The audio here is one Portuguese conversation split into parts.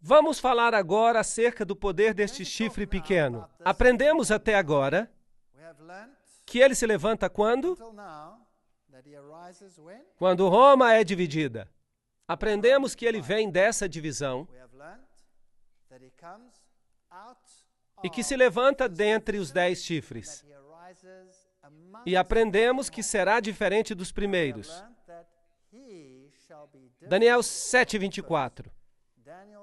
Vamos falar agora acerca do poder deste chifre pequeno. Aprendemos até agora que ele se levanta quando? Quando Roma é dividida. Aprendemos que ele vem dessa divisão e que se levanta dentre os 10 chifres. E aprendemos que será diferente dos primeiros. Daniel 7:24.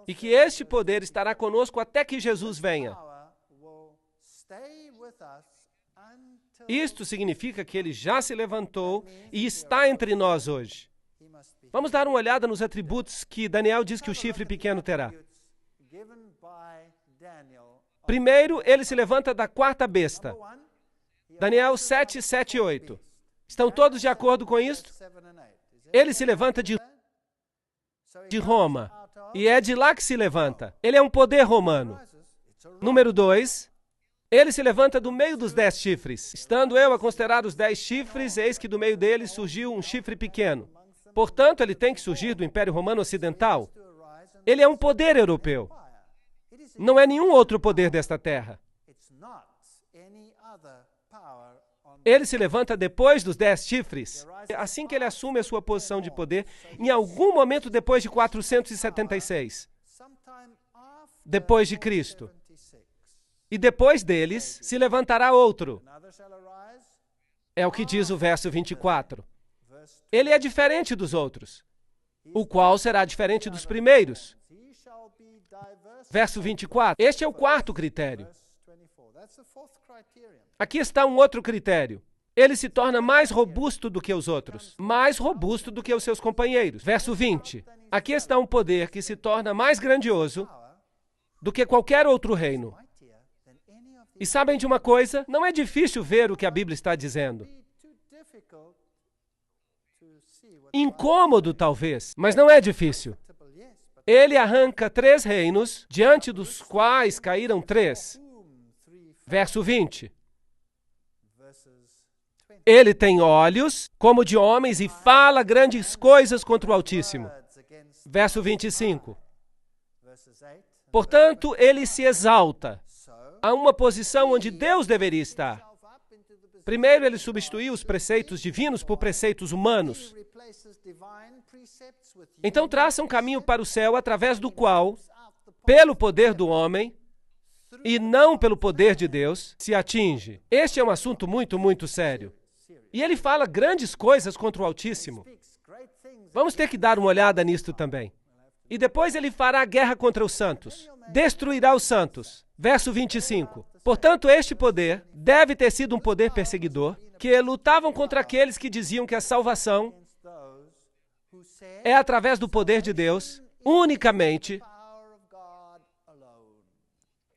E que este poder estará conosco até que Jesus venha. Isto significa que ele já se levantou e está entre nós hoje. Vamos dar uma olhada nos atributos que Daniel diz que o chifre pequeno terá. Primeiro, ele se levanta da quarta besta. Daniel 7, 7 e 8. Estão todos de acordo com isso? Ele se levanta de Roma. E é de lá que se levanta. Ele é um poder romano. Número 2. Ele se levanta do meio dos 10 chifres. Estando eu a considerar os 10 chifres, eis que do meio deles surgiu um chifre pequeno. Portanto, ele tem que surgir do Império Romano Ocidental. Ele é um poder europeu. Não é nenhum outro poder desta terra. Ele se levanta depois dos 10 chifres. Assim que ele assume a sua posição de poder, em algum momento depois de 476, depois de Cristo. E depois deles se levantará outro. É o que diz o verso 24. Ele é diferente dos outros, o qual será diferente dos primeiros. Verso 24. Este é o quarto critério. Aqui está um outro critério. Ele se torna mais robusto do que os outros, mais robusto do que os seus companheiros. Verso 20. Aqui está um poder que se torna mais grandioso do que qualquer outro reino. E sabem de uma coisa? Não é difícil ver o que a Bíblia está dizendo. Incômodo, talvez, mas não é difícil. Ele arranca 3 reinos, diante dos quais caíram 3. Verso 20. Ele tem olhos como de homens e fala grandes coisas contra o Altíssimo. Verso 25. Portanto, ele se exalta a uma posição onde Deus deveria estar. Primeiro, ele substituiu os preceitos divinos por preceitos humanos. Então, traça um caminho para o céu através do qual, pelo poder do homem, e não pelo poder de Deus, se atinge. Este é um assunto muito, muito sério. E ele fala grandes coisas contra o Altíssimo. Vamos ter que dar uma olhada nisto também. E depois ele fará guerra contra os santos. Destruirá os santos. Verso 25. Portanto, este poder deve ter sido um poder perseguidor, que lutavam contra aqueles que diziam que a salvação é através do poder de Deus, unicamente.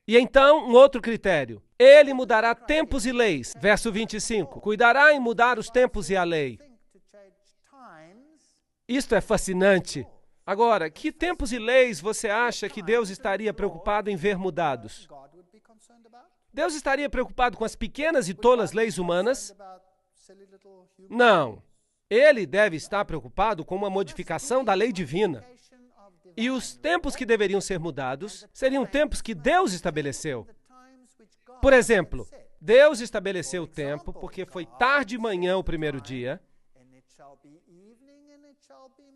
E então, um outro critério. Ele mudará tempos e leis. Verso 25. Cuidará em mudar os tempos e a lei. Isto é fascinante. Agora, que tempos e leis você acha que Deus estaria preocupado em ver mudados? Deus estaria preocupado com as pequenas e tolas leis humanas? Não. Ele deve estar preocupado com uma modificação da lei divina. E os tempos que deveriam ser mudados seriam tempos que Deus estabeleceu. Por exemplo, Deus estabeleceu o tempo porque foi tarde de manhã o primeiro dia,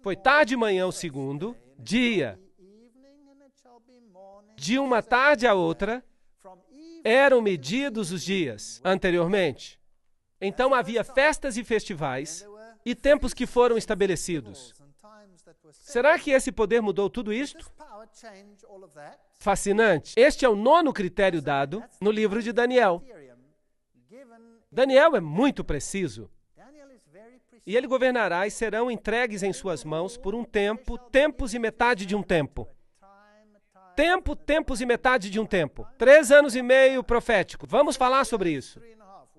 foi tarde de manhã o segundo dia. De uma tarde à outra, eram medidos os dias anteriormente. Então havia festas e festivais e tempos que foram estabelecidos. Será que esse poder mudou tudo isto? Fascinante. Este é o 9º critério dado no livro de Daniel. Daniel é muito preciso. E ele governará e serão entregues em suas mãos por um tempo, tempos e metade de um tempo. Tempo, tempos e metade de um tempo. 3 anos e meio profético. Vamos falar sobre isso.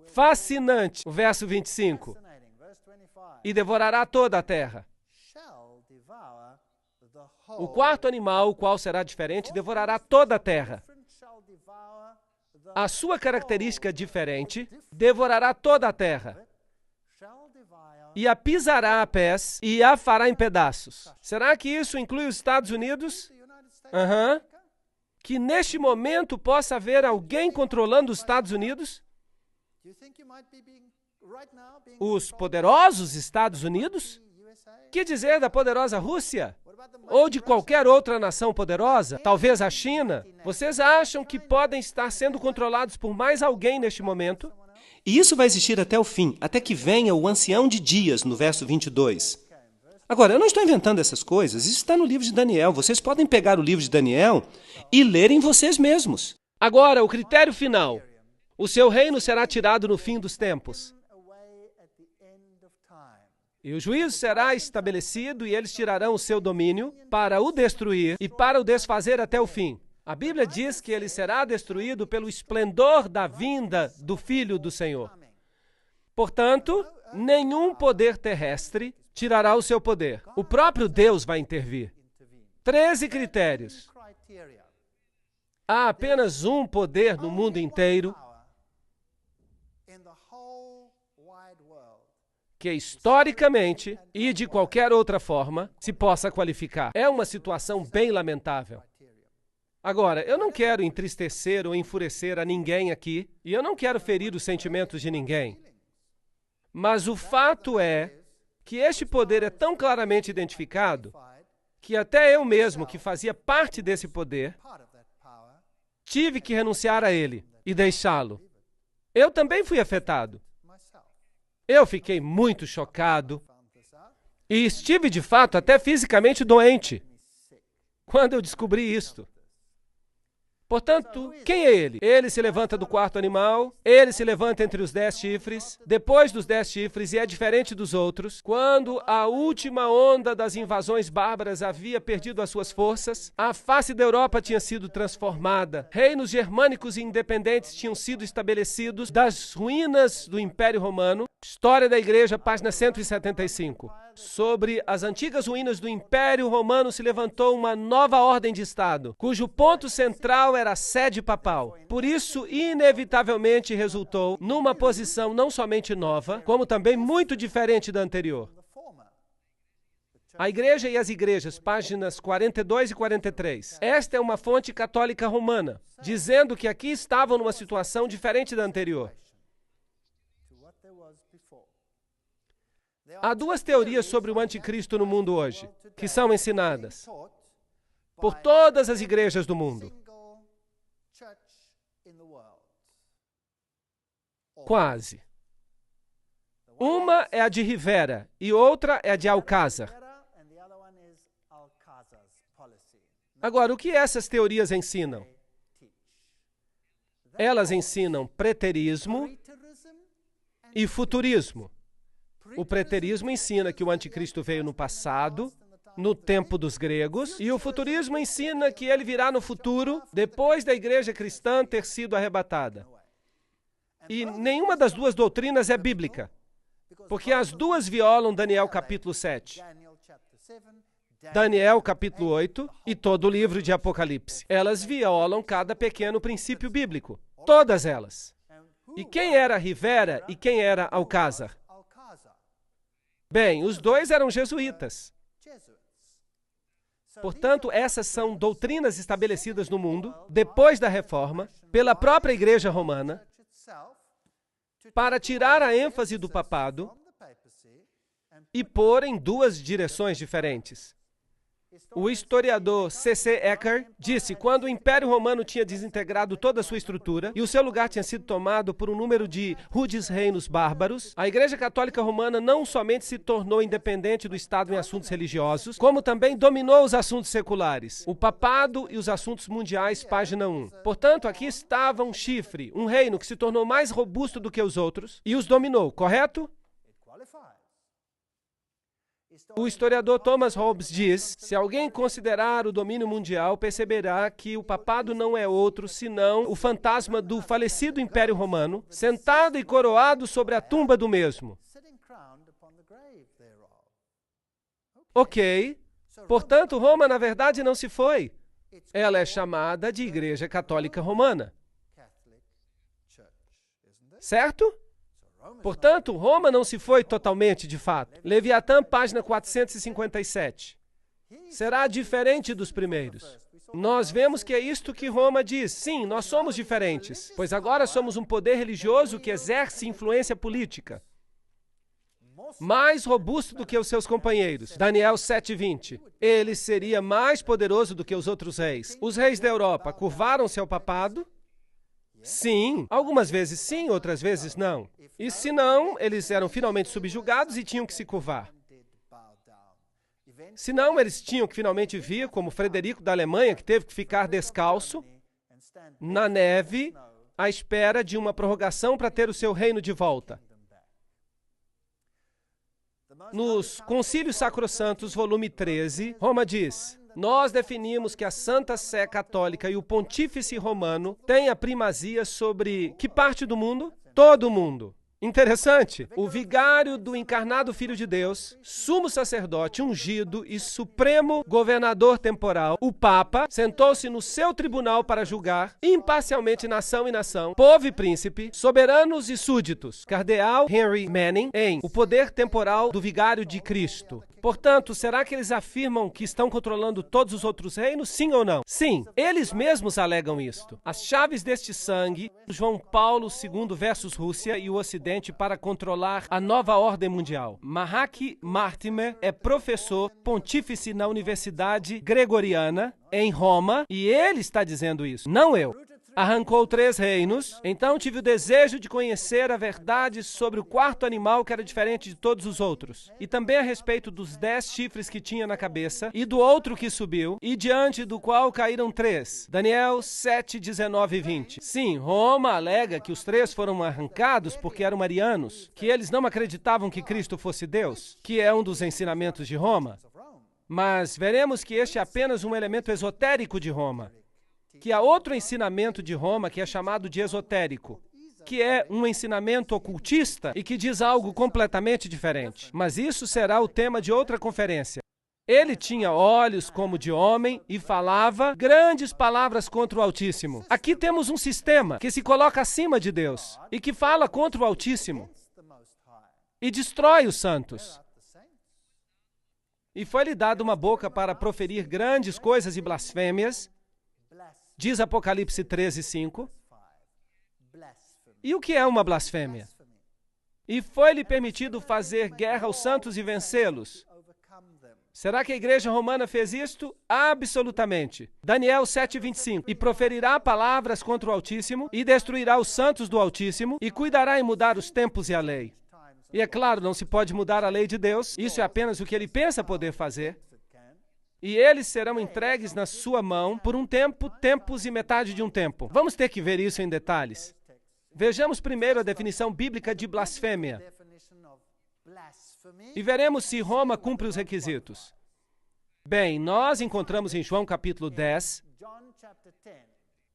Fascinante. O verso 25. E devorará toda a terra. O quarto animal, o qual será diferente, devorará toda a terra. A sua característica diferente devorará toda a terra. E a pisará a pés e a fará em pedaços. Será que isso inclui os Estados Unidos? Que neste momento possa haver alguém controlando os Estados Unidos? Os poderosos Estados Unidos? Que dizer da poderosa Rússia? Ou de qualquer outra nação poderosa? Talvez a China? Vocês acham que podem estar sendo controlados por mais alguém neste momento? E isso vai existir até o fim, até que venha o ancião de dias, no verso 22. Agora, eu não estou inventando essas coisas, isso está no livro de Daniel. Vocês podem pegar o livro de Daniel e lerem vocês mesmos. Agora, o critério final. O seu reino será tirado no fim dos tempos. E o juízo será estabelecido e eles tirarão o seu domínio para o destruir e para o desfazer até o fim. A Bíblia diz que ele será destruído pelo esplendor da vinda do Filho do Senhor. Portanto, nenhum poder terrestre tirará o seu poder. O próprio Deus vai intervir. 13 critérios. Há apenas um poder no mundo inteiro que historicamente e de qualquer outra forma se possa qualificar. É uma situação bem lamentável. Agora, eu não quero entristecer ou enfurecer a ninguém aqui, e eu não quero ferir os sentimentos de ninguém. Mas o fato é que este poder é tão claramente identificado que até eu mesmo, que fazia parte desse poder, tive que renunciar a ele e deixá-lo. Eu também fui afetado. Eu fiquei muito chocado e estive, de fato, até fisicamente doente quando eu descobri isto. Portanto, quem é ele? Ele se levanta do quarto animal, ele se levanta entre os 10 chifres, depois dos 10 chifres, e é diferente dos outros. Quando a última onda das invasões bárbaras havia perdido as suas forças, a face da Europa tinha sido transformada, reinos germânicos e independentes tinham sido estabelecidos das ruínas do Império Romano. História da Igreja, página 175. Sobre as antigas ruínas do Império Romano se levantou uma nova ordem de Estado, cujo ponto central era a sede papal. Por isso, inevitavelmente resultou numa posição não somente nova, como também muito diferente da anterior. A Igreja e as Igrejas, páginas 42 e 43. Esta é uma fonte católica romana, dizendo que aqui estavam numa situação diferente da anterior. Há duas teorias sobre o anticristo no mundo hoje, que são ensinadas por todas as igrejas do mundo. Quase. Uma é a de Rivera e outra é a de Alcázar. Agora, o que essas teorias ensinam? Elas ensinam preterismo e futurismo. O preterismo ensina que o anticristo veio no passado, no tempo dos gregos, e o futurismo ensina que ele virá no futuro, depois da igreja cristã ter sido arrebatada. E nenhuma das duas doutrinas é bíblica, porque as duas violam Daniel capítulo 7, Daniel capítulo 8 e todo o livro de Apocalipse. Elas violam cada pequeno princípio bíblico, todas elas. E quem era Rivera e quem era Alcázar? Bem, os dois eram jesuítas. Portanto, essas são doutrinas estabelecidas no mundo, depois da Reforma, pela própria Igreja Romana, para tirar a ênfase do papado e pôr em duas direções diferentes. O historiador C.C. Ecker disse que quando o Império Romano tinha desintegrado toda a sua estrutura e o seu lugar tinha sido tomado por um número de rudes reinos bárbaros, a Igreja Católica Romana não somente se tornou independente do Estado em assuntos religiosos, como também dominou os assuntos seculares, o papado e os assuntos mundiais, página 1. Portanto, aqui estava um chifre, um reino que se tornou mais robusto do que os outros e os dominou, correto? O historiador Thomas Hobbes diz: se alguém considerar o domínio mundial, perceberá que o papado não é outro senão o fantasma do falecido Império Romano, sentado e coroado sobre a tumba do mesmo. Ok. Portanto, Roma, na verdade, não se foi. Ela é chamada de Igreja Católica Romana. Certo? Portanto, Roma não se foi totalmente, de fato. Leviatã, página 457. Será diferente dos primeiros. Nós vemos que é isto que Roma diz. Sim, nós somos diferentes, pois agora somos um poder religioso que exerce influência política. Mais robusto do que os seus companheiros. Daniel 7:20. Ele seria mais poderoso do que os outros reis. Os reis da Europa curvaram-se ao papado? Sim. Algumas vezes sim, outras vezes não. E se não, eles eram finalmente subjugados e tinham que se curvar. Se não, eles tinham que finalmente vir, como Frederico da Alemanha, que teve que ficar descalço, na neve, à espera de uma prorrogação para ter o seu reino de volta. Nos Concílios Sacrossantos, volume 13, Roma diz: nós definimos que a Santa Sé Católica e o Pontífice Romano têm a primazia sobre que parte do mundo? Todo o mundo. Interessante. O vigário do encarnado Filho de Deus, sumo sacerdote ungido e supremo governador temporal, o Papa, sentou-se no seu tribunal para julgar imparcialmente nação e nação, povo e príncipe, soberanos e súditos. Cardeal Henry Manning em O Poder Temporal do Vigário de Cristo. Portanto, será que eles afirmam que estão controlando todos os outros reinos? Sim ou não? Sim, eles mesmos alegam isto. As chaves deste sangue, João Paulo II versus Rússia e o Ocidente para controlar a nova ordem mundial. Mahaki Martimer é professor pontífice na Universidade Gregoriana, em Roma, e ele está dizendo isso, não eu. Arrancou 3 reinos, então tive o desejo de conhecer a verdade sobre o quarto animal que era diferente de todos os outros, e também a respeito dos 10 chifres que tinha na cabeça, e do outro que subiu, e diante do qual caíram 3. Daniel 7, 19 e 20. Sim, Roma alega que os 3 foram arrancados porque eram arianos, que eles não acreditavam que Cristo fosse Deus, que é um dos ensinamentos de Roma. Mas veremos que este é apenas um elemento esotérico de Roma. Que há outro ensinamento de Roma que é chamado de esotérico, que é um ensinamento ocultista e que diz algo completamente diferente. Mas isso será o tema de outra conferência. Ele tinha olhos como de homem e falava grandes palavras contra o Altíssimo. Aqui temos um sistema que se coloca acima de Deus e que fala contra o Altíssimo e destrói os santos. E foi-lhe dada uma boca para proferir grandes coisas e blasfêmias, diz Apocalipse 13, 5. E o que é uma blasfêmia? E foi-lhe permitido fazer guerra aos santos e vencê-los. Será que a igreja romana fez isto? Absolutamente. Daniel 7, 25. E proferirá palavras contra o Altíssimo, e destruirá os santos do Altíssimo, e cuidará em mudar os tempos e a lei. E é claro, não se pode mudar a lei de Deus, isso é apenas o que ele pensa poder fazer. E eles serão entregues na sua mão por um tempo, tempos e metade de um tempo. Vamos ter que ver isso em detalhes. Vejamos primeiro a definição bíblica de blasfêmia. E veremos se Roma cumpre os requisitos. Bem, nós encontramos em João capítulo 10,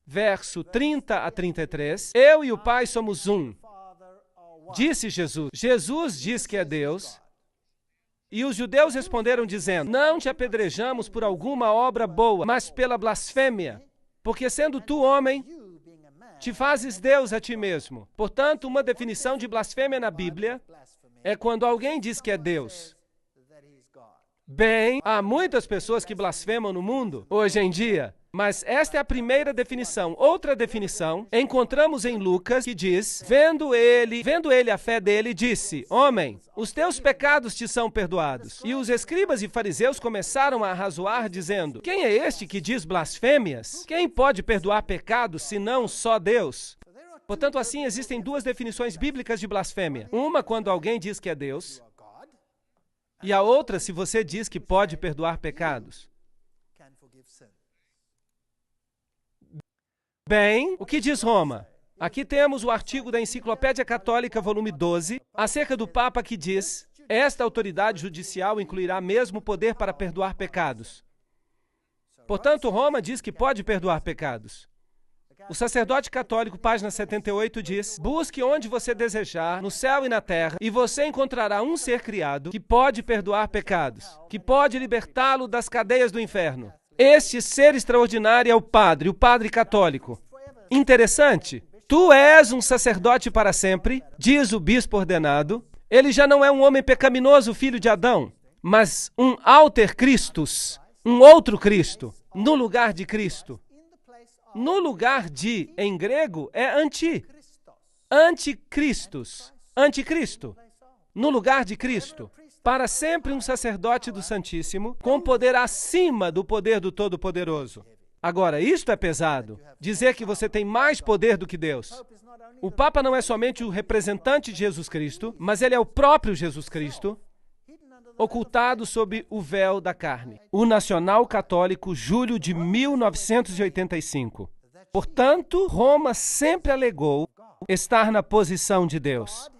verso 30 a 33, eu e o Pai somos um. Disse Jesus. Jesus diz que é Deus. E os judeus responderam dizendo, não te apedrejamos por alguma obra boa, mas pela blasfêmia, porque sendo tu homem, te fazes Deus a ti mesmo. Portanto, uma definição de blasfêmia na Bíblia é quando alguém diz que é Deus. Bem, há muitas pessoas que blasfemam no mundo hoje em dia, mas esta é a primeira definição. Outra definição encontramos em Lucas, que diz, vendo ele a fé dele, disse, homem, os teus pecados te são perdoados. E os escribas e fariseus começaram a arrazoar, dizendo, quem é este que diz blasfêmias? Quem pode perdoar pecados, senão só Deus? Portanto, assim, existem 2 definições bíblicas de blasfêmia. Uma quando alguém diz que é Deus, e a outra se você diz que pode perdoar pecados. Bem, o que diz Roma? Aqui temos o artigo da Enciclopédia Católica, volume 12, acerca do Papa que diz, esta autoridade judicial incluirá mesmo o poder para perdoar pecados. Portanto, Roma diz que pode perdoar pecados. O sacerdote católico, página 78, diz, busque onde você desejar, no céu e na terra, e você encontrará um ser criado que pode perdoar pecados, que pode libertá-lo das cadeias do inferno. Este ser extraordinário é o Padre católico. Interessante. Tu és um sacerdote para sempre, diz o bispo ordenado. Ele já não é um homem pecaminoso, filho de Adão, mas um alter Christus, um outro Cristo. no lugar de Cristo. No lugar de, em grego, é anticristos. Anticristo. No lugar de Cristo. Para sempre um sacerdote do Santíssimo, com poder acima do poder do Todo-Poderoso. Agora, isto é pesado. Dizer que você tem mais poder do que Deus. O Papa não é somente o representante de Jesus Cristo, mas ele é o próprio Jesus Cristo, ocultado sob o véu da carne. O Nacional Católico, julho de 1985. Portanto, Roma sempre alegou estar na posição de Deus.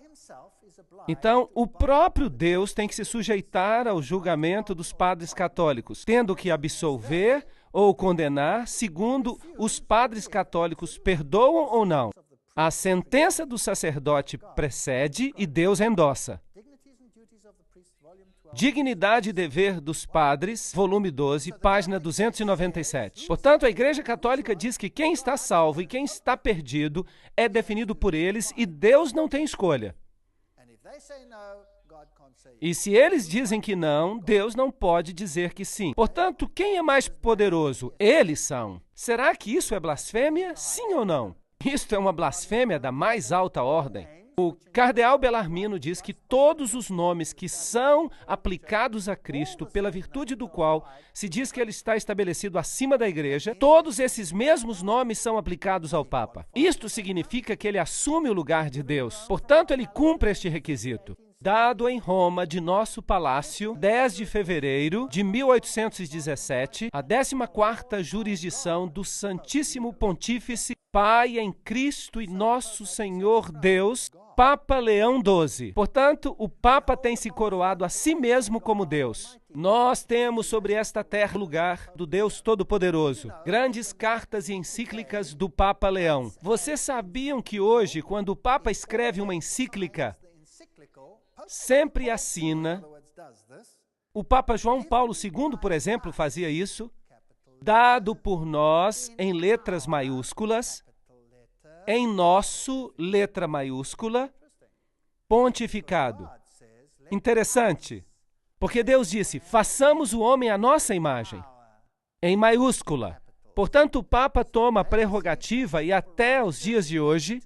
Então, o próprio Deus tem que se sujeitar ao julgamento dos padres católicos, tendo que absolver ou condenar, segundo os padres católicos perdoam ou não. A sentença do sacerdote precede e Deus endossa. Dignidade e Dever dos Padres, volume 12, página 297. Portanto, a Igreja Católica diz que quem está salvo e quem está perdido é definido por eles e Deus não tem escolha. E se eles dizem que não, Deus não pode dizer que sim. Portanto, quem é mais poderoso? Eles são. Será que isso é blasfêmia? Sim ou não? Isto é uma blasfêmia da mais alta ordem. O cardeal Bellarmino diz que todos os nomes que são aplicados a Cristo, pela virtude do qual se diz que ele está estabelecido acima da Igreja, todos esses mesmos nomes são aplicados ao Papa. Isto significa que ele assume o lugar de Deus. Portanto, ele cumpre este requisito. Dado em Roma, de nosso palácio, 10 de fevereiro de 1817, a 14ª jurisdição do Santíssimo Pontífice, Pai em Cristo e Nosso Senhor Deus, Papa Leão XII. Portanto, o Papa tem se coroado a si mesmo como Deus. Nós temos sobre esta terra lugar do Deus Todo-Poderoso. Grandes cartas e encíclicas do Papa Leão. Vocês sabiam que hoje, quando o Papa escreve uma encíclica, sempre assina, o Papa João Paulo II, por exemplo, fazia isso, dado por nós em letras maiúsculas, em nosso, letra maiúscula, pontificado. Interessante, porque Deus disse, façamos o homem à nossa imagem, em maiúscula. Portanto, o Papa toma a prerrogativa e até os dias de hoje,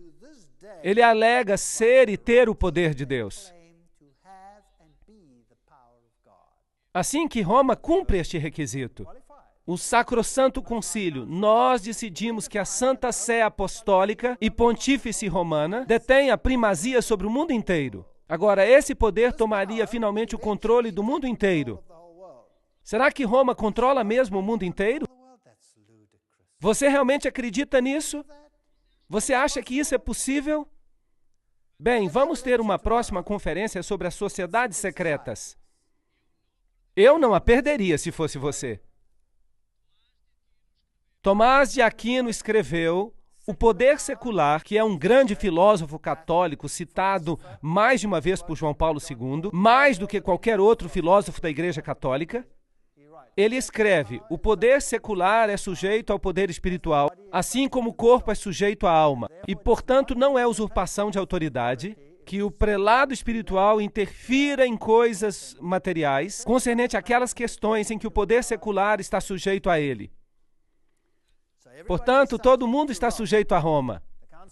ele alega ser e ter o poder de Deus. Assim que Roma cumpre este requisito, o Sacrosanto Concílio, nós decidimos que a Santa Sé Apostólica e Pontífice Romana detém a primazia sobre o mundo inteiro. Agora, esse poder tomaria finalmente o controle do mundo inteiro. Será que Roma controla mesmo o mundo inteiro? Você realmente acredita nisso? Você acha que isso é possível? Bem, vamos ter uma próxima conferência sobre as sociedades secretas. Eu não a perderia se fosse você. Tomás de Aquino escreveu O Poder Secular, que é um grande filósofo católico citado mais de uma vez por João Paulo II, mais do que qualquer outro filósofo da Igreja Católica. Ele escreve, o poder secular é sujeito ao poder espiritual, assim como o corpo é sujeito à alma, e, portanto, não é usurpação de autoridade que o prelado espiritual interfira em coisas materiais, concernente àquelas questões em que o poder secular está sujeito a ele. Portanto, todo mundo está sujeito a Roma.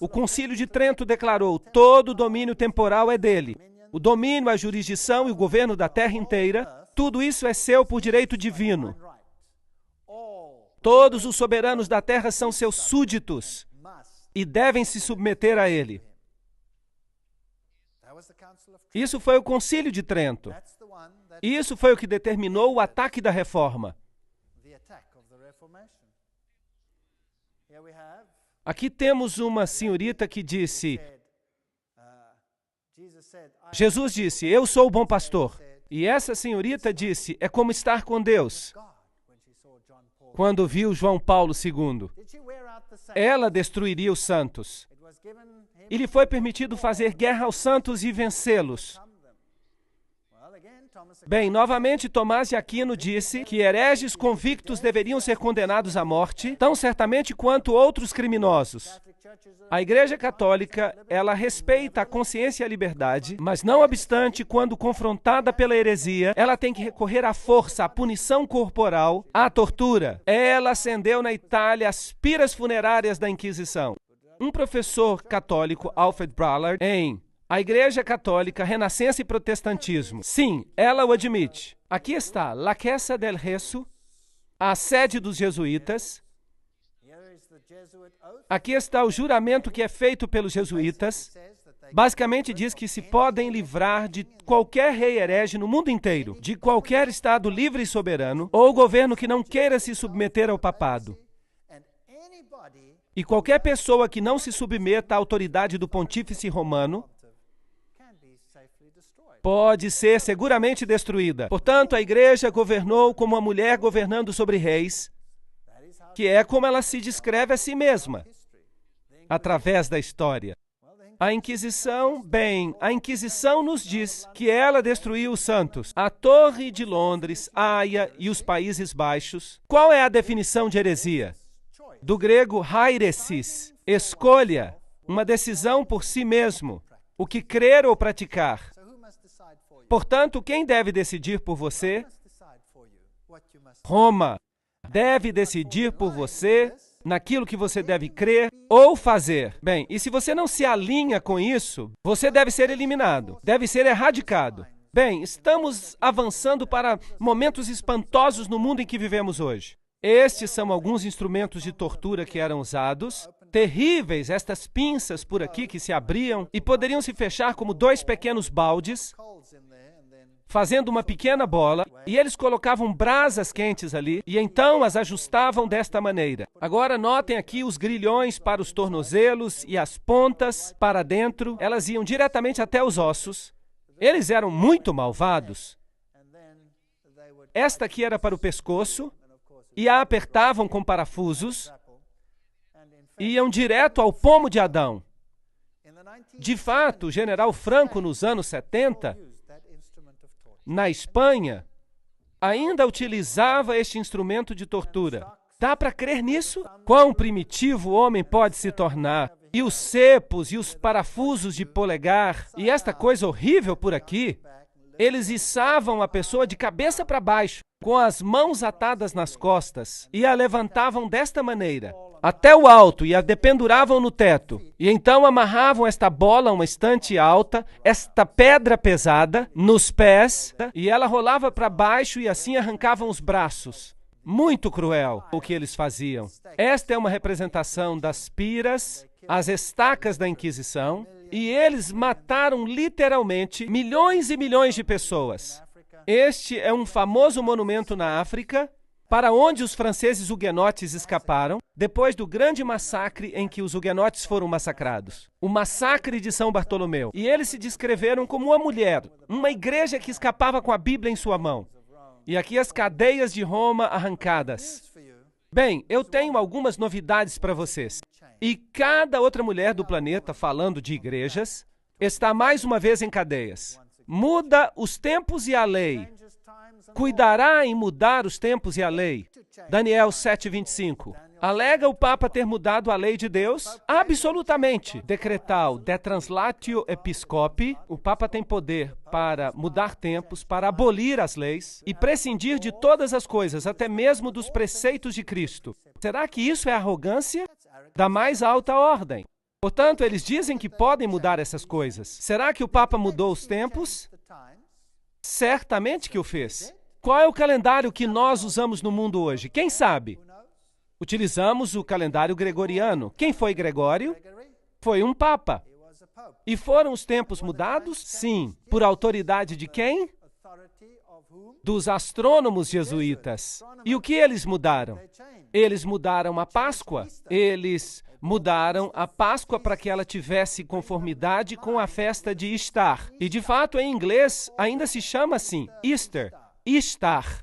O Concílio de Trento declarou, todo o domínio temporal é dele. O domínio, a jurisdição e o governo da terra inteira, tudo isso é seu por direito divino. Todos os soberanos da terra são seus súditos e devem se submeter a ele. Isso foi o Concílio de Trento. Isso foi o que determinou o ataque da Reforma. Aqui temos uma senhorita que disse, Jesus disse, eu sou o bom pastor. E essa senhorita disse, é como estar com Deus. Quando viu João Paulo II, ela destruiria os santos. E lhe foi permitido fazer guerra aos santos e vencê-los. Bem, novamente, Tomás de Aquino disse que hereges convictos deveriam ser condenados à morte, tão certamente quanto outros criminosos. A Igreja Católica, ela respeita a consciência e a liberdade, mas não obstante, quando confrontada pela heresia, ela tem que recorrer à força, à punição corporal, à tortura. Ela acendeu na Itália as piras funerárias da Inquisição. Um professor católico, Alfred Ballard, em A Igreja Católica, Renascença e Protestantismo. Sim, ela o admite. Aqui está, La Chiesa del Rezo, a sede dos jesuítas. Aqui está o juramento que é feito pelos jesuítas. Basicamente diz que se podem livrar de qualquer rei herege no mundo inteiro, de qualquer estado livre e soberano, ou governo que não queira se submeter ao papado. E qualquer pessoa que não se submeta à autoridade do pontífice romano pode ser seguramente destruída. Portanto, a igreja governou como uma mulher governando sobre reis, que é como ela se descreve a si mesma, através da história. A Inquisição, bem, a Inquisição nos diz que ela destruiu os santos. A Torre de Londres, Haia e os Países Baixos. Qual é a definição de heresia? Do grego hairesis, escolha, uma decisão por si mesmo, o que crer ou praticar. Portanto, quem deve decidir por você? Roma deve decidir por você naquilo que você deve crer ou fazer. Bem, e se você não se alinha com isso, você deve ser eliminado, deve ser erradicado. Bem, estamos avançando para momentos espantosos no mundo em que vivemos hoje. Estes são alguns instrumentos de tortura que eram usados. Terríveis, estas pinças por aqui que se abriam e poderiam se fechar como dois pequenos baldes, fazendo uma pequena bola, e eles colocavam brasas quentes ali, e então as ajustavam desta maneira. Agora notem aqui os grilhões para os tornozelos e as pontas para dentro, elas iam diretamente até os ossos. Eles eram muito malvados. Esta aqui era para o pescoço, e a apertavam com parafusos, e iam direto ao pomo de Adão. De fato, o general Franco, nos anos 70, na Espanha, ainda utilizava este instrumento de tortura. Dá para crer nisso? Quão primitivo o homem pode se tornar? E os cepos e os parafusos de polegar, e esta coisa horrível por aqui, eles içavam a pessoa de cabeça para baixo, com as mãos atadas nas costas, e a levantavam desta maneira, até o alto, e a dependuravam no teto. E então amarravam esta bola a uma estante alta, esta pedra pesada, nos pés, e ela rolava para baixo e assim arrancavam os braços. Muito cruel o que eles faziam. Esta é uma representação das piras, as estacas da Inquisição, e eles mataram literalmente milhões e milhões de pessoas. Este é um famoso monumento na África, para onde os franceses huguenotes escaparam, depois do grande massacre em que os huguenotes foram massacrados. O massacre de São Bartolomeu. E eles se descreveram como uma mulher, uma igreja que escapava com a Bíblia em sua mão. E aqui as cadeias de Roma arrancadas. Bem, eu tenho algumas novidades para vocês. E cada outra mulher do planeta, falando de igrejas, está mais uma vez em cadeias. Muda os tempos e a lei. Cuidará em mudar os tempos e a lei. Daniel 7:25. Alega o Papa ter mudado a lei de Deus? Absolutamente. Decretal de translatio episcopi. O Papa tem poder para mudar tempos, para abolir as leis e prescindir de todas as coisas, até mesmo dos preceitos de Cristo. Será que isso é arrogância da mais alta ordem? Portanto, eles dizem que podem mudar essas coisas. Será que o Papa mudou os tempos? Certamente que o fez. Qual é o calendário que nós usamos no mundo hoje? Quem sabe? Utilizamos o calendário gregoriano. Quem foi Gregório? Foi um Papa. E foram os tempos mudados? Sim. Por autoridade de quem? Dos astrônomos jesuítas. E o que eles mudaram? Eles mudaram a Páscoa. Eles mudaram a Páscoa para que ela tivesse conformidade com a festa de Ishtar. E, de fato, em inglês, ainda se chama assim, Easter, Ishtar.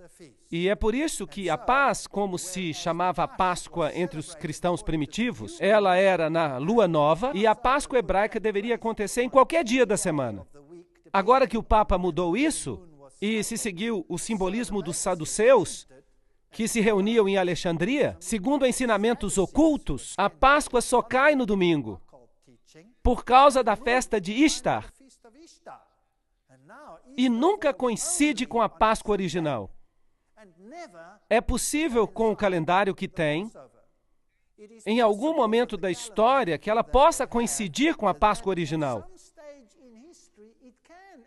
E é por isso que a paz, como se chamava a Páscoa entre os cristãos primitivos, ela era na lua nova e a Páscoa hebraica deveria acontecer em qualquer dia da semana. Agora que o Papa mudou isso, e se seguiu o simbolismo dos saduceus, que se reuniam em Alexandria, segundo ensinamentos ocultos, a Páscoa só cai no domingo, por causa da festa de Ishtar, e nunca coincide com a Páscoa original. É possível, com o calendário que tem, em algum momento da história, que ela possa coincidir com a Páscoa original.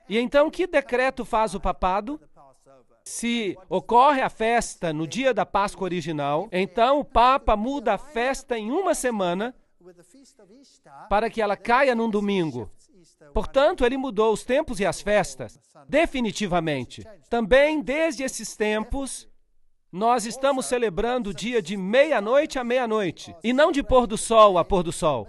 E então, que decreto faz o papado? Se ocorre a festa no dia da Páscoa original, então o Papa muda a festa em uma semana para que ela caia num domingo. Portanto, ele mudou os tempos e as festas, definitivamente. Também, desde esses tempos, nós estamos celebrando o dia de meia-noite a meia-noite, e não de pôr do sol a pôr do sol.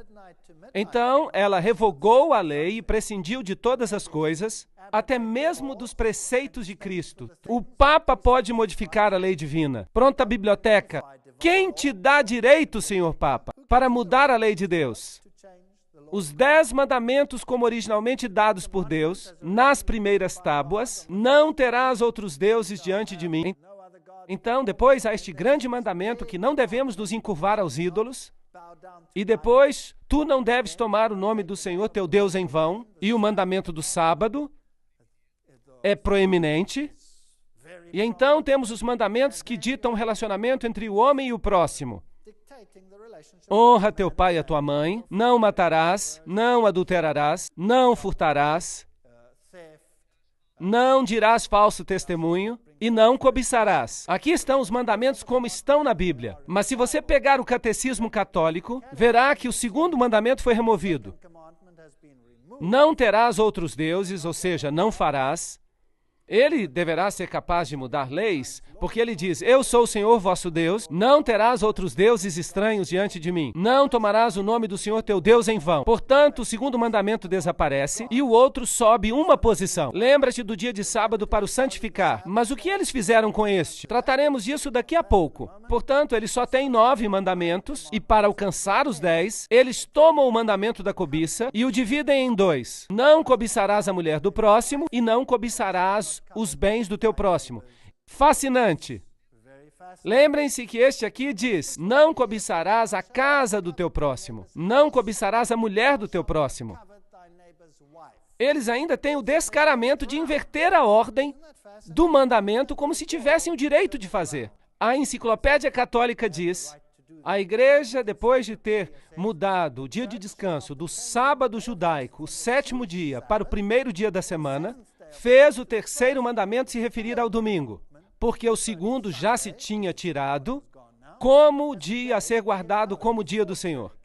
Então, ela revogou a lei e prescindiu de todas as coisas, até mesmo dos preceitos de Cristo. O Papa pode modificar a lei divina. Pronta a biblioteca. Quem te dá direito, Senhor Papa, para mudar a lei de Deus? Os 10 mandamentos, como originalmente dados por Deus, nas primeiras tábuas, não terás outros deuses diante de mim. Então, depois há este grande mandamento que não devemos nos encurvar aos ídolos. E depois, tu não deves tomar o nome do Senhor teu Deus em vão. E o mandamento do sábado é proeminente. E então temos os mandamentos que ditam o relacionamento entre o homem e o próximo. Honra teu pai e a tua mãe, não matarás, não adulterarás, não furtarás, não dirás falso testemunho e não cobiçarás. Aqui estão os mandamentos como estão na Bíblia. Mas se você pegar o catecismo católico, verá que o segundo mandamento foi removido. Não terás outros deuses, ou seja, não farás. Ele deverá ser capaz de mudar leis, porque ele diz, eu sou o Senhor vosso Deus, não terás outros deuses estranhos diante de mim, não tomarás o nome do Senhor teu Deus em vão. Portanto, o segundo mandamento desaparece e o outro sobe uma posição. Lembra-te do dia de sábado para o santificar. Mas o que eles fizeram com este? Trataremos disso daqui a pouco. Portanto, ele só tem 9 mandamentos e para alcançar os 10, eles tomam o mandamento da cobiça e o dividem em 2. Não cobiçarás a mulher do próximo e não cobiçarás os bens do teu próximo. Fascinante. Lembrem-se que este aqui diz, não cobiçarás a casa do teu próximo, não cobiçarás a mulher do teu próximo. Eles ainda têm o descaramento de inverter a ordem do mandamento como se tivessem o direito de fazer. A Enciclopédia Católica diz, a igreja, depois de ter mudado o dia de descanso do sábado judaico, o 7º dia, para o 1º dia da semana, fez o 3º mandamento se referir ao domingo, porque o 2º já se tinha tirado como dia a ser guardado como dia do Senhor.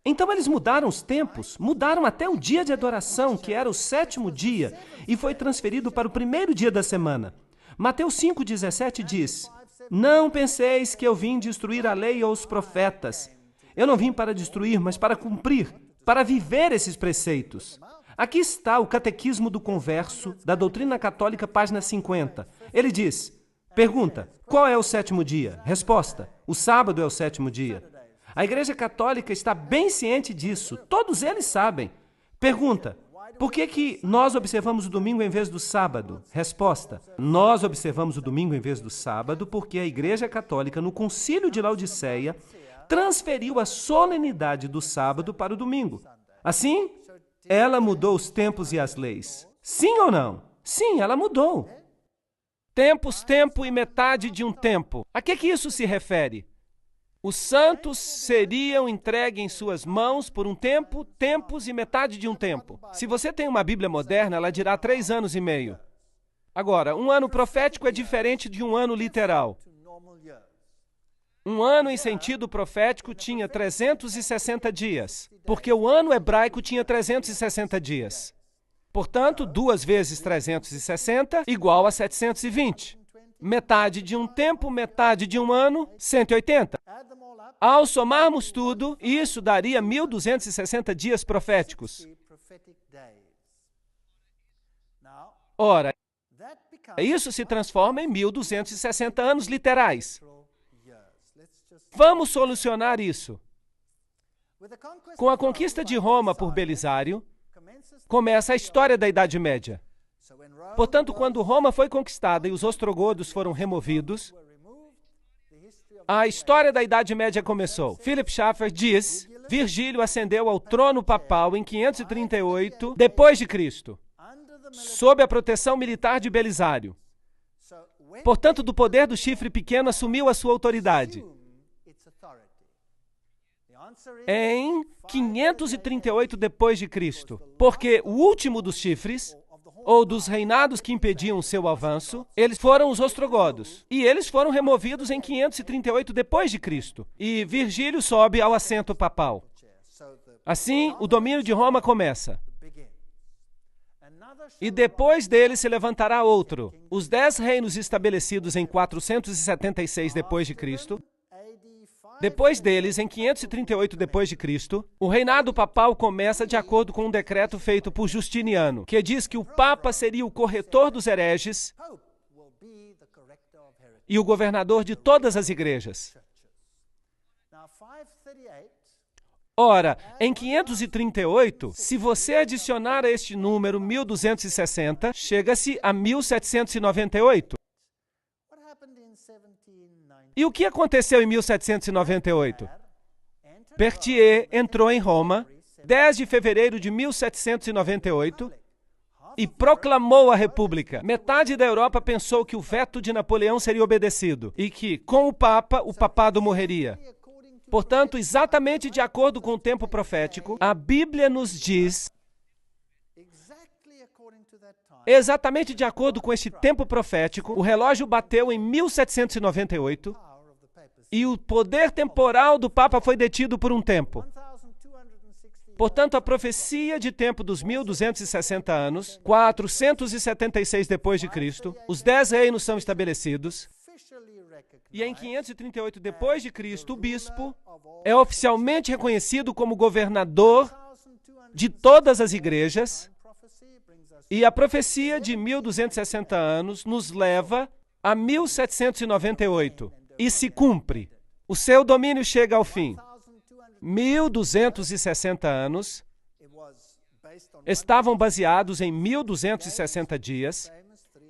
Então eles mudaram os tempos, mudaram até o dia de adoração, que era o 7º dia, e foi transferido para o 1º dia da semana. Mateus 5,17 diz, não penseis que eu vim destruir a lei ou os profetas. Eu não vim para destruir, mas para cumprir, para viver esses preceitos. Aqui está o Catequismo do Converso, da Doutrina Católica, página 50. Ele diz, pergunta, qual é o 7º dia? Resposta, o sábado é o 7º dia. A Igreja Católica está bem ciente disso, todos eles sabem. Pergunta, por que nós observamos o domingo em vez do sábado? Resposta, nós observamos o domingo em vez do sábado porque a Igreja Católica, no Concílio de Laodiceia, transferiu a solenidade do sábado para o domingo. Assim, ela mudou os tempos e as leis. Sim ou não? Sim, ela mudou. Tempos, tempo e metade de um tempo. A que isso se refere? Os santos seriam entregues em suas mãos por um tempo, tempos e metade de um tempo. Se você tem uma Bíblia moderna, ela dirá 3 anos e meio. Agora, um ano profético é diferente de um ano literal. Um ano em sentido profético tinha 360 dias, porque o ano hebraico tinha 360 dias. Portanto, 2 vezes 360 igual a 720. Metade de um tempo, metade de um ano, 180. Ao somarmos tudo, isso daria 1.260 dias proféticos. Ora, isso se transforma em 1.260 anos literais. Vamos solucionar isso. Com a conquista de Roma por Belisário, começa a história da Idade Média. Portanto, quando Roma foi conquistada e os ostrogodos foram removidos, a história da Idade Média começou. Philip Schaeffer diz: Virgílio ascendeu ao trono papal em 538 depois de Cristo, sob a proteção militar de Belisário. Portanto, do poder do chifre pequeno assumiu a sua autoridade em 538 depois de Cristo, porque o último dos chifres, ou dos reinados que impediam o seu avanço, eles foram os ostrogodos. E eles foram removidos em 538 depois de Cristo. E Virgílio sobe ao assento papal. Assim, o domínio de Roma começa. E depois dele se levantará outro. Os 10 reinos estabelecidos em 476 depois de Cristo. Depois deles, em 538 depois de Cristo, o reinado papal começa de acordo com um decreto feito por Justiniano, que diz que o Papa seria o corretor dos hereges e o governador de todas as igrejas. Ora, em 538, se você adicionar a este número 1260, chega-se a 1798. E o que aconteceu em 1798? Berthier entrou em Roma, 10 de fevereiro de 1798, e proclamou a República. Metade da Europa pensou que o veto de Napoleão seria obedecido e que, com o Papa, o papado morreria. Portanto, exatamente de acordo com o tempo profético, a Bíblia nos diz, exatamente de acordo com este tempo profético, o relógio bateu em 1798 e o poder temporal do Papa foi detido por um tempo. Portanto, a profecia de tempo dos 1260 anos, 476 depois de Cristo, os 10 reinos são estabelecidos, e em 538 depois de Cristo, o bispo é oficialmente reconhecido como governador de todas as igrejas, e a profecia de 1260 anos nos leva a 1798 e se cumpre. O seu domínio chega ao fim. 1260 anos estavam baseados em 1260 dias,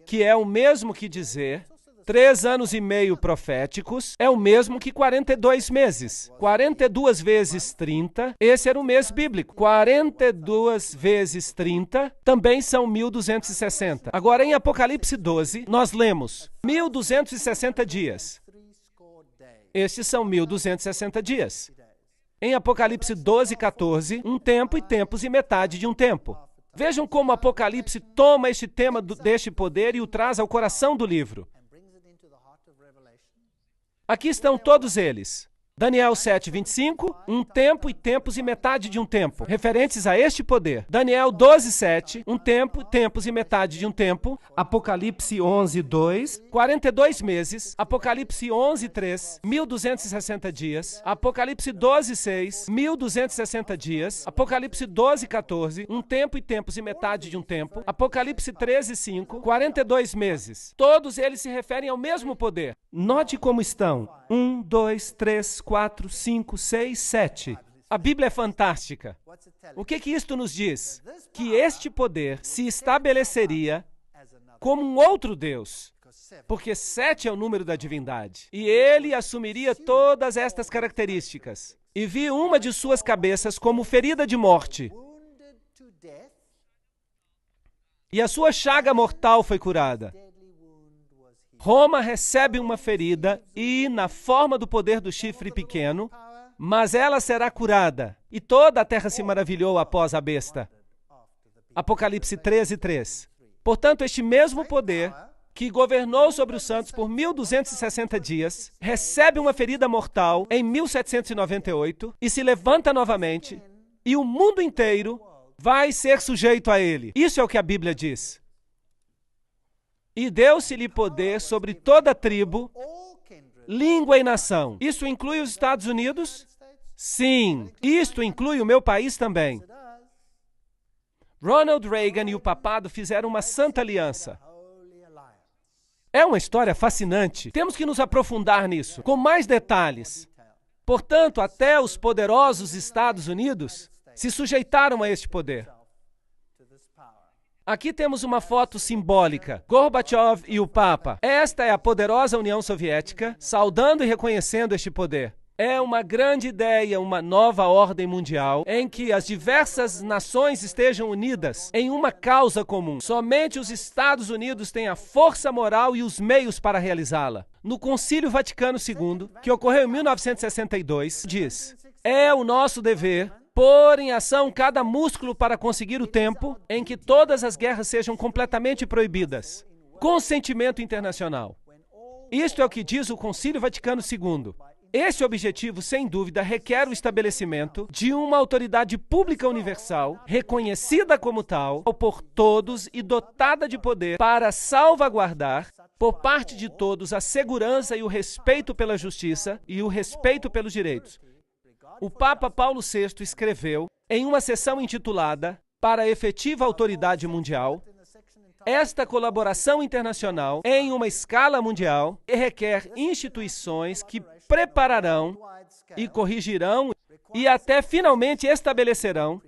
que é o mesmo que dizer 3 anos e meio proféticos, é o mesmo que 42 meses. 42 vezes 30, esse era o mês bíblico. 42 vezes 30 também são 1260. Agora, em Apocalipse 12, nós lemos 1260 dias. Estes são 1260 dias. Em Apocalipse 12, 14, um tempo e tempos e metade de um tempo. Vejam como Apocalipse toma este tema deste poder e o traz ao coração do livro. Aqui estão todos eles. Daniel 7, 25, um tempo e tempos e metade de um tempo, referentes a este poder. Daniel 12, 7, um tempo, tempos e metade de um tempo. Apocalipse 11, 2, 42 meses. Apocalipse 11, 3, 1260 dias. Apocalipse 12, 6, 1260 dias. Apocalipse 12, 14, um tempo e tempos e metade de um tempo. Apocalipse 13, 5, 42 meses. Todos eles se referem ao mesmo poder. Note como estão. 1, 2, 3, 4, 5, 6, 7. A Bíblia é fantástica. O que isto nos diz? Que este poder se estabeleceria como um outro Deus, porque 7 é o número da divindade. E ele assumiria todas estas características. E vi uma de suas cabeças como ferida de morte. E a sua chaga mortal foi curada. Roma recebe uma ferida e, na forma do poder do chifre pequeno, mas ela será curada. E toda a terra se maravilhou após a besta. Apocalipse 13, 3. Portanto, este mesmo poder, que governou sobre os santos por 1260 dias, recebe uma ferida mortal em 1798 e se levanta novamente, e o mundo inteiro vai ser sujeito a ele. Isso é o que a Bíblia diz. E deu-se-lhe poder sobre toda tribo, língua e nação. Isso inclui os Estados Unidos? Sim, isto inclui o meu país também. Ronald Reagan e o papado fizeram uma santa aliança. É uma história fascinante. Temos que nos aprofundar nisso, com mais detalhes. Portanto, até os poderosos Estados Unidos se sujeitaram a este poder. Aqui temos uma foto simbólica, Gorbachev e o Papa. Esta é a poderosa União Soviética, saudando e reconhecendo este poder. É uma grande ideia, uma nova ordem mundial, em que as diversas nações estejam unidas em uma causa comum. Somente os Estados Unidos têm a força moral e os meios para realizá-la. No Concílio Vaticano II, que ocorreu em 1962, diz: é o nosso dever pôr em ação cada músculo para conseguir o tempo em que todas as guerras sejam completamente proibidas. Consentimento internacional. Isto é o que diz o Concílio Vaticano II. Esse objetivo, sem dúvida, requer o estabelecimento de uma autoridade pública universal, reconhecida como tal por todos e dotada de poder para salvaguardar, por parte de todos, a segurança e o respeito pela justiça e o respeito pelos direitos. O Papa Paulo VI escreveu, em uma sessão intitulada Para a Efetiva Autoridade Mundial, esta colaboração internacional em uma escala mundial requer instituições que prepararão e corrigirão e até finalmente estabelecerão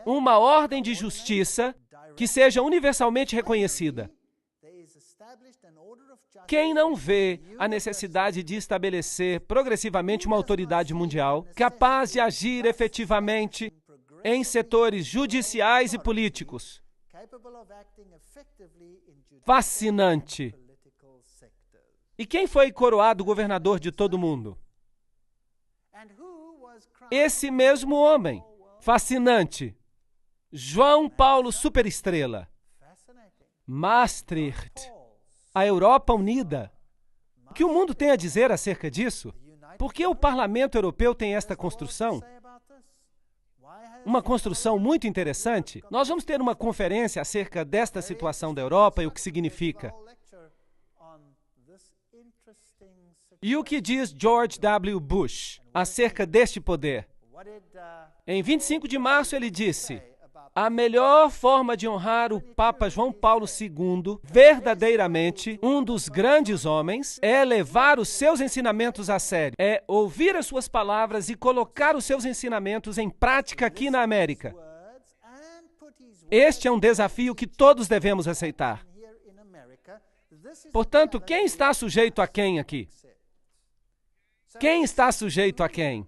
uma ordem de justiça que seja universalmente reconhecida. Quem não vê a necessidade de estabelecer progressivamente uma autoridade mundial capaz de agir efetivamente em setores judiciais e políticos? Fascinante. E quem foi coroado governador de todo o mundo? Esse mesmo homem. Fascinante. João Paulo Superestrela. Maastricht. A Europa unida. O que o mundo tem a dizer acerca disso? Por que o Parlamento Europeu tem esta construção? Uma construção muito interessante. Nós vamos ter uma conferência acerca desta situação da Europa e o que significa. E o que diz George W. Bush acerca deste poder? Em 25 de março ele disse: a melhor forma de honrar o Papa João Paulo II, verdadeiramente um dos grandes homens, é levar os seus ensinamentos a sério, é ouvir as suas palavras e colocar os seus ensinamentos em prática aqui na América. Este é um desafio que todos devemos aceitar. Portanto, quem está sujeito a quem aqui? Quem está sujeito a quem?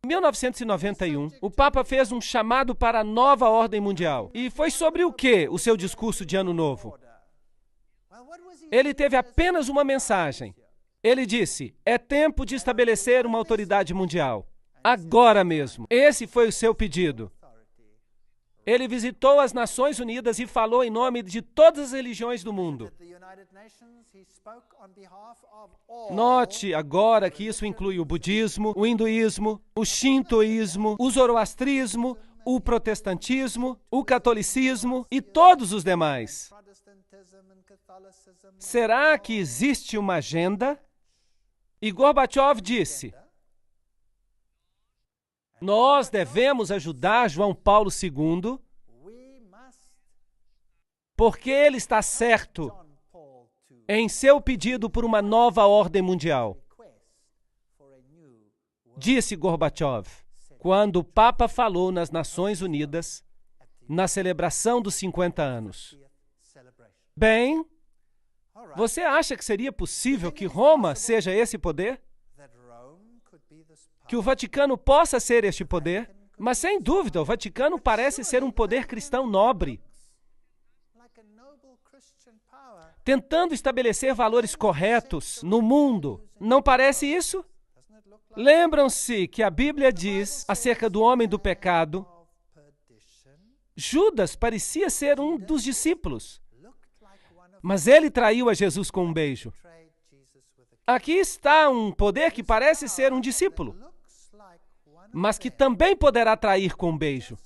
Em 1991, o Papa fez um chamado para a nova ordem mundial. E foi sobre o que o seu discurso de Ano Novo? Ele teve apenas uma mensagem. Ele disse: é tempo de estabelecer uma autoridade mundial. Agora mesmo. Esse foi o seu pedido. Ele visitou as Nações Unidas e falou em nome de todas as religiões do mundo. Note agora que isso inclui o budismo, o hinduísmo, o shintoísmo, o zoroastrismo, o protestantismo, o catolicismo e todos os demais. Será que existe uma agenda? E Gorbachev disse: nós devemos ajudar João Paulo II porque ele está certo em seu pedido por uma nova ordem mundial. Disse Gorbachev, quando o Papa falou nas Nações Unidas, na celebração dos 50 anos. Bem, você acha que seria possível que Roma seja esse poder? Que o Vaticano possa ser este poder? Mas, sem dúvida, o Vaticano parece ser um poder cristão nobre, tentando estabelecer valores corretos no mundo. Não parece isso? Lembram-se que a Bíblia diz acerca do homem do pecado? Judas parecia ser um dos discípulos, mas ele traiu a Jesus com um beijo. Aqui está um poder que parece ser um discípulo, mas que também poderá trair com um beijo.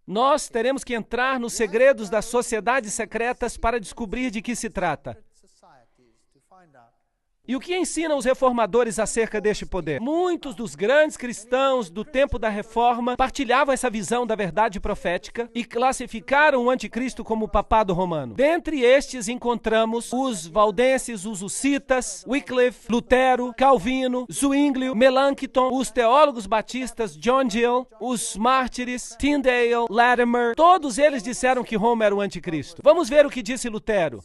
Nós teremos que entrar nos segredos das sociedades secretas para descobrir de que se trata. E o que ensinam os reformadores acerca deste poder? Muitos dos grandes cristãos do tempo da Reforma partilhavam essa visão da verdade profética e classificaram o anticristo como o papado romano. Dentre estes encontramos os valdenses, os hussitas, Wycliffe, Lutero, Calvino, Zwinglio, Melanchthon, os teólogos batistas John Gill, os mártires, Tyndale, Latimer. Todos eles disseram que Roma era o anticristo. Vamos ver o que disse Lutero.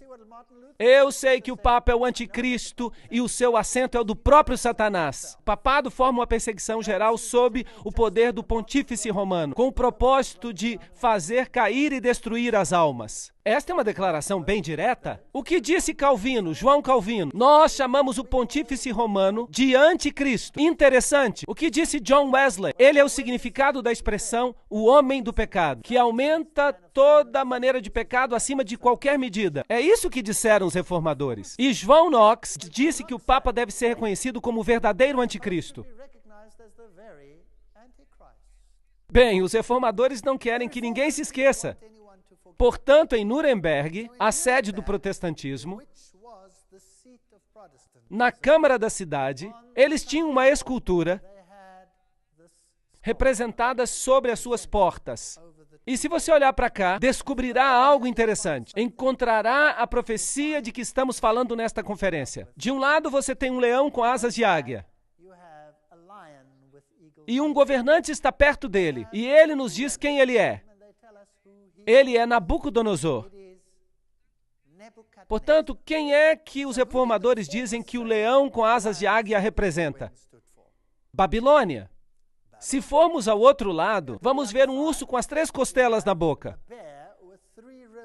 Eu sei que o Papa é o anticristo e o seu assento é o do próprio Satanás. O papado forma uma perseguição geral sob o poder do pontífice romano, com o propósito de fazer cair e destruir as almas. Esta é uma declaração bem direta. O que disse Calvino, João Calvino? Nós chamamos o pontífice romano de anticristo. Interessante. O que disse John Wesley? Ele é o significado da expressão o homem do pecado, que aumenta toda maneira de pecado acima de qualquer medida. É isso que disseram os reformadores. E João Knox disse que o Papa deve ser reconhecido como o verdadeiro anticristo. Bem, os reformadores não querem que ninguém se esqueça. Portanto, em Nuremberg, a sede do protestantismo, na Câmara da cidade, eles tinham uma escultura representada sobre as suas portas. E se você olhar para cá, descobrirá algo interessante. Encontrará a profecia de que estamos falando nesta conferência. De um lado, você tem um leão com asas de águia. E um governante está perto dele. E ele nos diz quem ele é. Ele é Nabucodonosor. Portanto, quem é que os reformadores dizem que o leão com asas de águia representa? Babilônia. Se formos ao outro lado, vamos ver um urso com as 3 costelas na boca.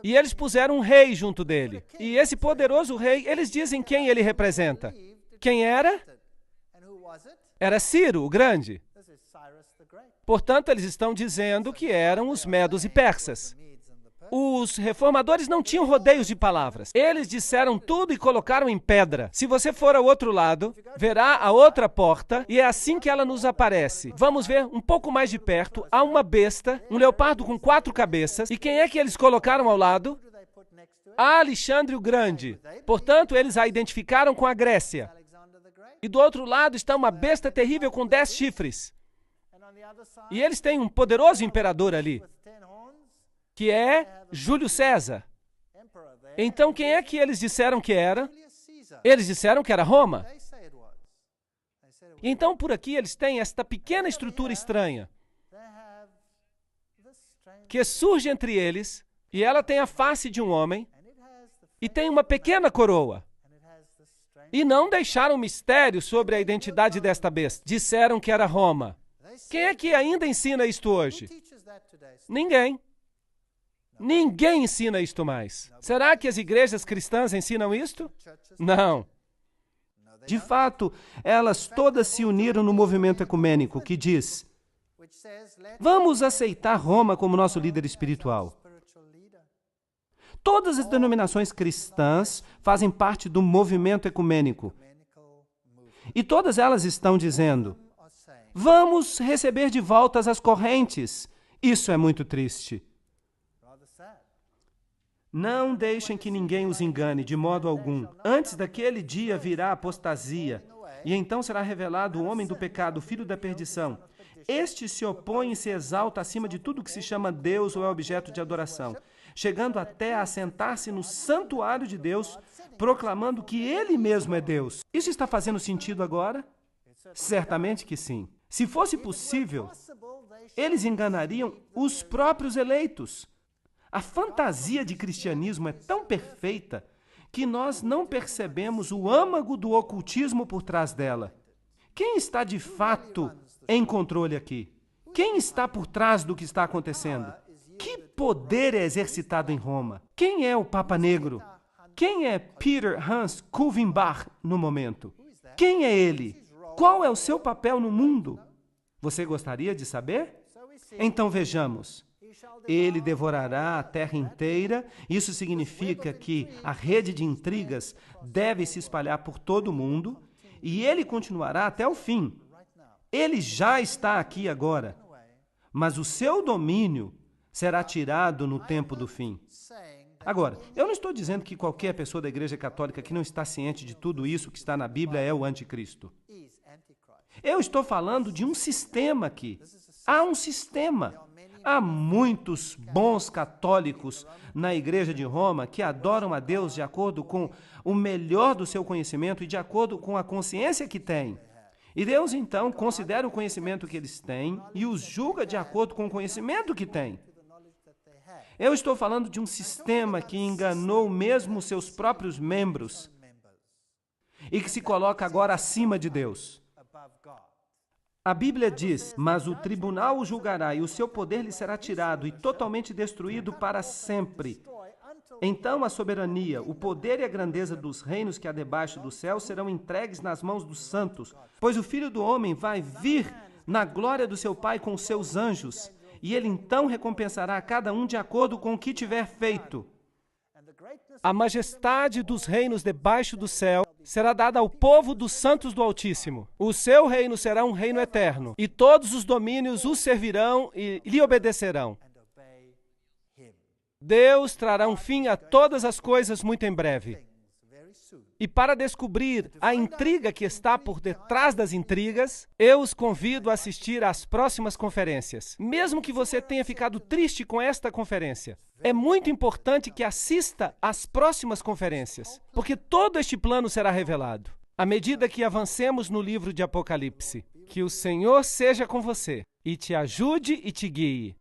E eles puseram um rei junto dele. E esse poderoso rei, eles dizem quem ele representa. Quem era? Era Ciro, o Grande. Portanto, eles estão dizendo que eram os medos e persas. Os reformadores não tinham rodeios de palavras. Eles disseram tudo e colocaram em pedra. Se você for ao outro lado, verá a outra porta e é assim que ela nos aparece. Vamos ver um pouco mais de perto. Há uma besta, um leopardo com 4 cabeças. E quem é que eles colocaram ao lado? Alexandre o Grande. Portanto, eles a identificaram com a Grécia. E do outro lado está uma besta terrível com 10 chifres. E eles têm um poderoso imperador ali, que é Júlio César. Então, quem é que eles disseram que era? Eles disseram que era Roma. Então, por aqui, eles têm esta pequena estrutura estranha, que surge entre eles, e ela tem a face de um homem, e tem uma pequena coroa. E não deixaram mistério sobre a identidade desta besta. Disseram que era Roma. Quem é que ainda ensina isto hoje? Ninguém. Ninguém ensina isto mais. Será que as igrejas cristãs ensinam isto? Não. De fato, elas todas se uniram no movimento ecumênico que diz: vamos aceitar Roma como nosso líder espiritual. Todas as denominações cristãs fazem parte do movimento ecumênico. E todas elas estão dizendo: vamos receber de volta as correntes. Isso é muito triste. Não deixem que ninguém os engane, de modo algum. Antes daquele dia virá a apostasia, e então será revelado o homem do pecado, o filho da perdição. Este se opõe e se exalta acima de tudo que se chama Deus ou é objeto de adoração, chegando até a sentar-se no santuário de Deus, proclamando que ele mesmo é Deus. Isso está fazendo sentido agora? Certamente que sim. Se fosse possível, eles enganariam os próprios eleitos. A fantasia de cristianismo é tão perfeita que nós não percebemos o âmago do ocultismo por trás dela. Quem está de fato em controle aqui? Quem está por trás do que está acontecendo? Que poder é exercitado em Roma? Quem é o Papa Negro? Quem é Peter Hans Kulvenbach no momento? Quem é ele? Qual é o seu papel no mundo? Você gostaria de saber? Então vejamos. Ele devorará a terra inteira. Isso significa que a rede de intrigas deve se espalhar por todo o mundo e ele continuará até o fim. Ele já está aqui agora, mas o seu domínio será tirado no tempo do fim. Agora, eu não estou estou dizendo que qualquer pessoa da Igreja Católica que não está ciente de tudo isso que está na Bíblia é o anticristo. Eu estou falando de um sistema aqui. Há um sistema. Há muitos bons católicos na Igreja de Roma que adoram a Deus de acordo com o melhor do seu conhecimento e de acordo com a consciência que têm. E Deus, então, considera o conhecimento que eles têm e os julga de acordo com o conhecimento que têm. Eu estou falando de um sistema que enganou mesmo seus próprios membros e que se coloca agora acima de Deus. A Bíblia diz, mas o tribunal o julgará e o seu poder lhe será tirado e totalmente destruído para sempre. Então a soberania, o poder e a grandeza dos reinos que há debaixo do céu serão entregues nas mãos dos santos, pois o Filho do Homem vai vir na glória do seu Pai com os seus anjos, e ele então recompensará a cada um de acordo com o que tiver feito. A majestade dos reinos debaixo do céu será dada ao povo dos santos do Altíssimo. O seu reino será um reino eterno, e todos os domínios o servirão e lhe obedecerão. Deus trará um fim a todas as coisas muito em breve. E para descobrir a intriga que está por detrás das intrigas, eu os convido a assistir às próximas conferências. Mesmo que você tenha ficado triste com esta conferência, é muito importante que assista às próximas conferências, porque todo este plano será revelado à medida que avancemos no livro de Apocalipse. Que o Senhor seja com você e te ajude e te guie.